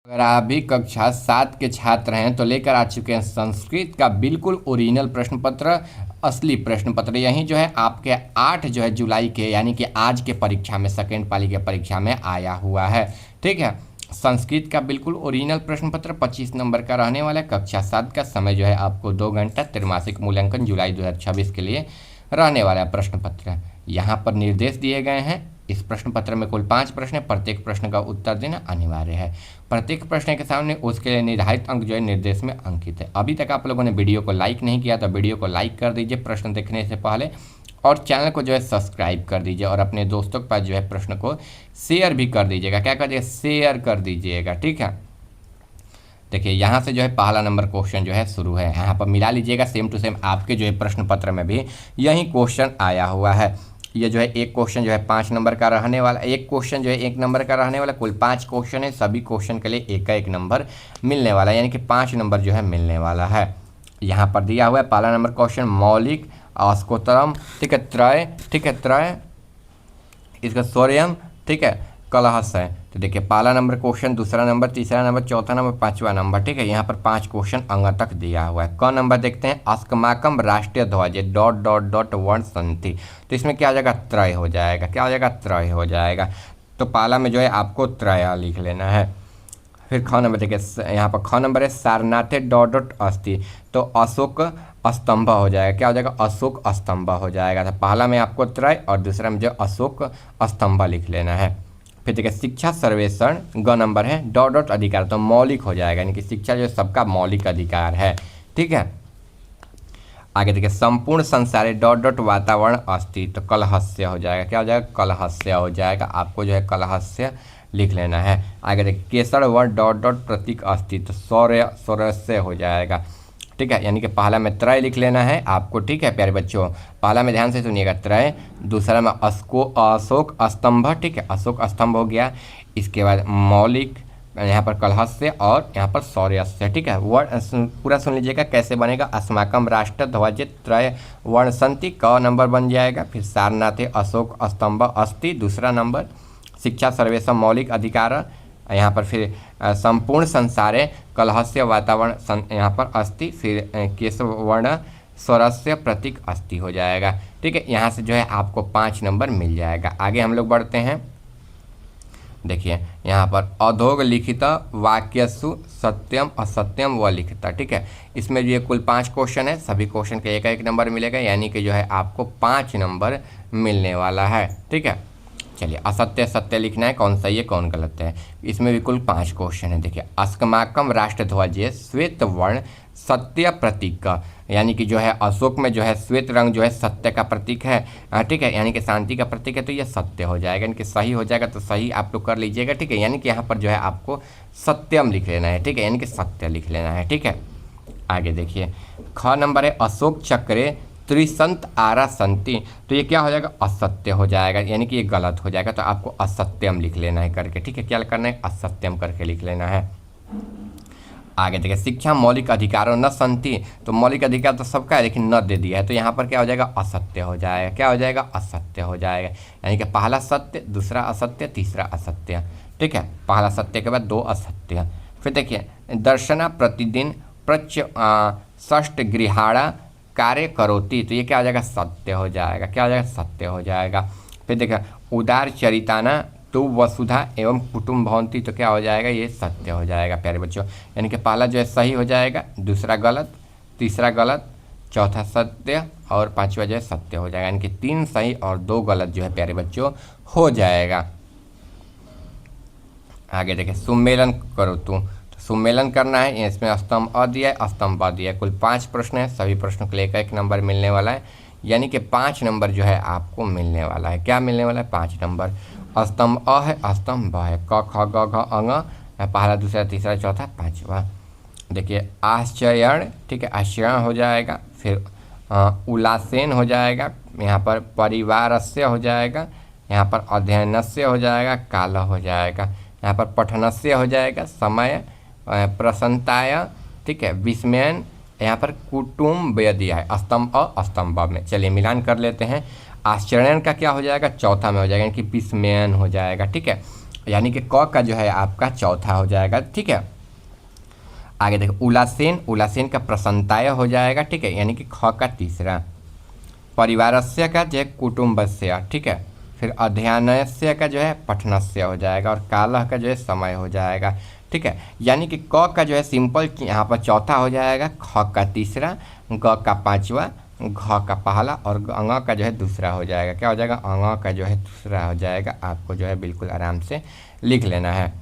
अगर आप भी कक्षा 7 के छात्र हैं तो लेकर आ चुके हैं संस्कृत का बिल्कुल ओरिजिनल प्रश्न पत्र, असली प्रश्न पत्र। यही जो है आपके 8 जो है जुलाई के यानी कि आज के परीक्षा में, सेकेंड पाली के परीक्षा में आया हुआ है। ठीक है, संस्कृत का बिल्कुल ओरिजिनल प्रश्न पत्र 25 नंबर का रहने वाला है। कक्षा 7 का समय जो है आपको 2 घंटा, त्रैमासिक मूल्यांकन जुलाई 2026 के लिए रहने वाला है प्रश्न पत्र। यहाँ पर निर्देश दिए गए हैं। इस प्रश्न पत्र में कुल 5 प्रश्न है, प्रत्येक प्रश्न का उत्तर देना अनिवार्य है। प्रत्येक प्रश्न के सामने उसके लिए निर्धारित अंक जो है निर्देश में अंकित है। अभी तक आप लोगों ने वीडियो को लाइक नहीं किया तो वीडियो को लाइक कर दीजिए प्रश्न देखने से पहले, और चैनल को जो है सब्सक्राइब कर दीजिए, और अपने दोस्तों के पास जो है प्रश्न को शेयर भी कर दीजिएगा। क्या कर दीजिएगा? शेयर कर दीजिएगा। ठीक है, देखिए यहाँ से जो है पहला नंबर क्वेश्चन जो है शुरू है। यहाँ पर मिला लीजिएगा, सेम टू सेम आपके जो है प्रश्न पत्र में भी यही क्वेश्चन आया हुआ है। ये जो है एक क्वेश्चन जो है 5 नंबर का रहने वाला, एक क्वेश्चन जो है 1 नंबर का रहने वाला। कुल 5 क्वेश्चन है, सभी क्वेश्चन के लिए 1 नंबर मिलने वाला है, यानी कि 5 नंबर जो है मिलने वाला है। यहाँ पर दिया हुआ है पहला नंबर क्वेश्चन मौलिक, अस्कोतरम, ठीक है, त्रय, ठीक है, त्रय, इसका स्वयं, ठीक है, कलहस है। तो देखिए पहला नंबर क्वेश्चन, दूसरा नंबर, तीसरा नंबर, चौथा नंबर, 5वां नंबर। ठीक है, यहाँ पर 5 क्वेश्चन अंग तक दिया हुआ है। क नंबर देखते हैं, अस्कमाकम राष्ट्रीय ध्वज डॉट डॉट डॉट वर्ण संति। तो इसमें क्या हो जाएगा? त्रय हो जाएगा। क्या हो जाएगा? त्रय हो जाएगा। तो पहला में जो है आपको त्रय लिख लेना है। फिर ख नंबर देखिए, यहाँ पर ख नंबर है सारनाथे डॉट डॉट अस्थि। तो अशोक स्तंभ हो जाएगा। क्या हो जाएगा? अशोक स्तंभ हो जाएगा। तो पहला में आपको त्रय और दूसरा में जो अशोक स्तंभ लिख लेना है। फिर देखिए शिक्षा सर्वेक्षण ग नंबर है डॉट डॉट अधिकार, तो मौलिक हो जाएगा, यानी कि शिक्षा जो सबका मौलिक अधिकार है। ठीक है, आगे देखिए संपूर्ण संसार डॉट डॉट वातावरण अस्ति, तो कलहस्य हो जाएगा। क्या हो जाएगा? कलहस्य हो जाएगा। आपको जो है कलहस्य लिख लेना है। आगे देखिए केसर वर्ण डॉट डॉट प्रतीक अस्ति, तो सौर्य, सौरस्य हो जाएगा। ठीक है, यानी कि पहला में त्रय लिख लेना है आपको। ठीक है प्यारे बच्चों, पहला में ध्यान से सुनिएगा त्रय, दूसरा में अशोक स्तंभ। ठीक है, अशोक स्तंभ हो गया। इसके बाद मौलिक, यहाँ पर कलहस्य, और यहाँ पर सौर्यस्य। ठीक है, वर्ण पूरा सुन लीजिएगा कैसे बनेगा। अस्माकम राष्ट्र ध्वज त्रय वर्ण संति, क नंबर बन जाएगा। फिर सारनाथे अशोक स्तंभ अस्ति, दूसरा नंबर। शिक्षा सर्वेक्षण मौलिक अधिकार, यहाँ पर फिर संपूर्ण संसारे कलहस्य वातावरण यहाँ पर अस्ति, फिर केशव वर्ण स्वरस्य प्रतीक अस्ति हो जाएगा। ठीक है, यहाँ से जो है आपको 5 नंबर मिल जाएगा। आगे हम लोग बढ़ते हैं। देखिए यहाँ पर अधोग लिखित वाक्यसु सत्यम असत्यम व लिखित। ठीक है, इसमें जो ये कुल 5 क्वेश्चन है, सभी क्वेश्चन के 1 नंबर मिलेगा, यानी कि जो है आपको 5 नंबर मिलने वाला है। ठीक है, चलिए असत्य सत्य लिखना है, कौन सही है कौन गलत है। इसमें भी कुल 5 क्वेश्चन है। देखिए अस्कमाकम राष्ट्र ध्वज श्वेत वर्ण सत्य प्रतीक, यानी कि जो है अशोक में जो है श्वेत रंग जो है सत्य का प्रतीक है। ठीक है, यानी कि शांति का प्रतीक है, तो ये सत्य हो जाएगा, यानी कि सही हो जाएगा। तो सही आप लोग कर लीजिएगा। ठीक है, यानी कि यहाँ पर जो है आपको सत्यम लिख लेना है। ठीक है, यानी कि सत्य लिख लेना है। ठीक है, आगे देखिए ख नंबर है अशोक चक्रे त्रिसंत आरा संति, तो ये क्या हो जाएगा? असत्य हो जाएगा, यानी कि ये गलत हो जाएगा। तो आपको असत्यम लिख लेना है करके। ठीक है, क्या करना है? असत्यम करके लिख लेना है। आगे देखिए शिक्षा मौलिक अधिकारों न संति, तो मौलिक अधिकार तो सबका है लेकिन न दे दिया है, तो यहाँ पर क्या हो जाएगा? असत्य हो जाएगा। क्या हो जाएगा? असत्य हो जाएगा, यानी कि पहला सत्य, दूसरा असत्य, तीसरा असत्य। ठीक है, पहला सत्य के बाद 2 असत्य। फिर देखिए दर्शना प्रतिदिन षष्ठ गृहाणा कार्य करोती, तो ये क्या हो जाएगा? सत्य हो जाएगा। क्या हो जाएगा? सत्य हो जाएगा। फिर देखिए उदार चरिताना तो वसुधा एवं कुटुंब भवंती, तो क्या हो जाएगा? ये सत्य हो जाएगा प्यारे बच्चों, यानी कि पहला जो है सही हो जाएगा, दूसरा गलत, तीसरा गलत, चौथा सत्य, और 5वां जो है सत्य हो जाएगा, यानी कि 3 सही और 2 गलत जो है प्यारे बच्चों हो जाएगा। आगे देखिए सुमेलन करो तू, सुमेलन करना है। इसमें स्तंभ अ दिया है, स्तंभ ब दिया है। कुल 5 प्रश्न है, सभी प्रश्नों के लिए 1 नंबर मिलने वाला है, यानी कि 5 नंबर जो है आपको मिलने वाला है। क्या मिलने वाला है? 5 नंबर। स्तंभ अ है, स्तंभ ब है, क ख ग घ अंग, पहला, दूसरा, तीसरा, चौथा, 5वां। देखिए आश्चर्य, ठीक है, आश्चर्य हो जाएगा। फिर उल्लासेन हो जाएगा, यहाँ पर परिवारस्य हो जाएगा, यहाँ पर अध्ययनस्य हो जाएगा, काल हो जाएगा, यहाँ पर पठनस्य हो जाएगा, समय प्रसन्नताय, ठीक है, विस्मयन, यहाँ पर कुटुम्ब दिया है स्तंभ अ स्तंभ ब में। चलिए मिलान कर लेते हैं। आश्चर्यन का क्या हो जाएगा? चौथा में हो जाएगा, यानी कि विस्मयन हो जाएगा। ठीक है, यानी कि क का जो है आपका चौथा हो जाएगा। ठीक है, आगे देखो उलासेन, उलासेन का प्रसन्नताय हो जाएगा। ठीक है, यानी कि ख का तीसरा। परिवारस्य का जो है कुटुम्बस्य। ठीक है, फिर अध्ययनस्य का जो है पठनस्य हो जाएगा, और कालह का जो है समय हो जाएगा। ठीक है, यानी कि क का जो है सिंपल यहाँ पर चौथा हो जाएगा, ख का तीसरा, ग का पांचवा, घ का पहला, और अंग का जो है दूसरा हो जाएगा। क्या हो जाएगा? अंग का जो है दूसरा हो जाएगा। आपको जो है बिल्कुल आराम से लिख लेना है।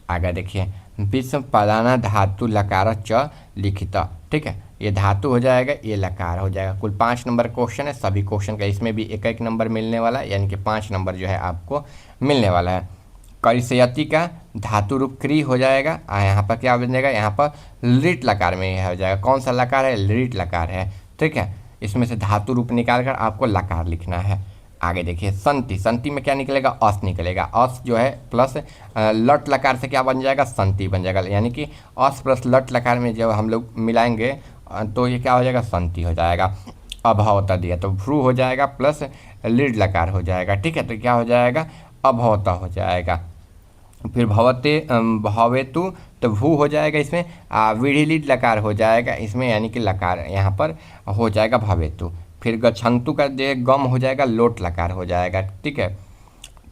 आगे देखिए, विश्व प्रधान धातु लकार च लिखित। ठीक है, ये धातु हो जाएगा, ये लकार हो जाएगा। कुल 5 नंबर क्वेश्चन है, सभी क्वेश्चन का इसमें भी एक एक नंबर मिलने वाला है, यानी कि 5 नंबर जो है आपको मिलने वाला है। करिष्यति का धातु रूप क्री हो जाएगा। यहाँ पर क्या बन जाएगा? यहाँ पर लिट लकार में यह हो जाएगा। कौन सा लकार है? लिट लकार है। ठीक है, इसमें से धातु रूप निकाल कर आपको लकार लिखना है। आगे देखिए, संति, संति में क्या निकलेगा? अस निकलेगा। अस जो है प्लस लट लकार से क्या बन जाएगा? संति बन जाएगा। यानी कि अस प्लस लट लकार में जब हम लोग मिलाएंगे तो ये क्या हो जाएगा? संति हो जाएगा। अभवता दिया तो भ्रू हो जाएगा प्लस लीड लकार हो जाएगा। ठीक है, तो क्या हो जाएगा? अभवता हो जाएगा। फिर भवते भवेतु तो भू हो जाएगा, इसमें विढ़िलिट लकार हो जाएगा इसमें, यानी कि लकार यहाँ पर हो जाएगा भवेतु। फिर गच्छन्तु का जो गम हो जाएगा, लोट लकार हो जाएगा। ठीक है,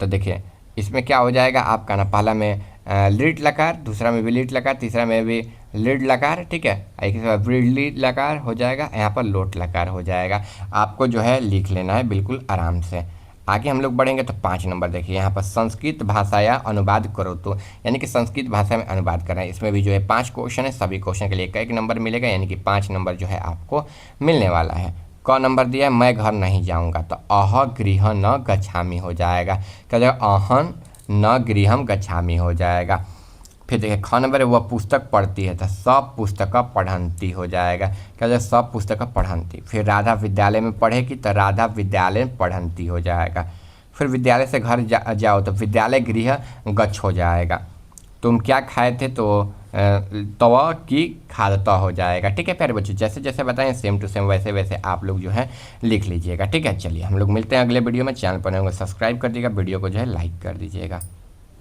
तो देखिए इसमें क्या हो जाएगा आपका ना, पहला में लीट लकार, दूसरा में भी लीट लकार, तीसरा में भी लीड लकार। ठीक है, एक लीड लकार हो जाएगा, यहाँ पर लोट लकार हो जाएगा। आपको जो है लिख लेना है बिल्कुल आराम से। आगे हम लोग बढ़ेंगे तो 5 नंबर देखिए, यहाँ पर संस्कृत भाषा या अनुवाद करो तो, यानी कि संस्कृत भाषा में अनुवाद करना है। इसमें भी जो है 5 क्वेश्चन है, सभी क्वेश्चन के लिए एक नंबर मिलेगा, यानी कि 5 नंबर जो है आपको मिलने वाला है। क नंबर दिया है, मैं घर नहीं जाऊँगा, तो अह गृह न गच्छामि हो जाएगा। क्या जाएगा? अहन न गृहम गच्छामि हो जाएगा। फिर देखिए ख नंबर है, वह पुस्तक पढ़ती है, तो सब पुस्तक पढ़ंती हो जाएगा। क्या जाए? सब पुस्तक पढ़ंती। फिर राधा विद्यालय में पढ़ेगी, तो राधा विद्यालय में पढ़ंती हो जाएगा। फिर विद्यालय से घर जाओ तो विद्यालय गृह गच्छ हो जाएगा। तुम क्या खाए थे? तो तवा की खादता हो जाएगा। ठीक है प्यारे बच्चों, जैसे जैसे बताएं सेम टू सेम वैसे वैसे आप लोग जो है लिख लीजिएगा। ठीक है, चलिए हम लोग मिलते हैं अगले वीडियो में। चैनल पर होंगे सब्सक्राइब कर दीजिएगा, वीडियो को जो है लाइक कर दीजिएगा।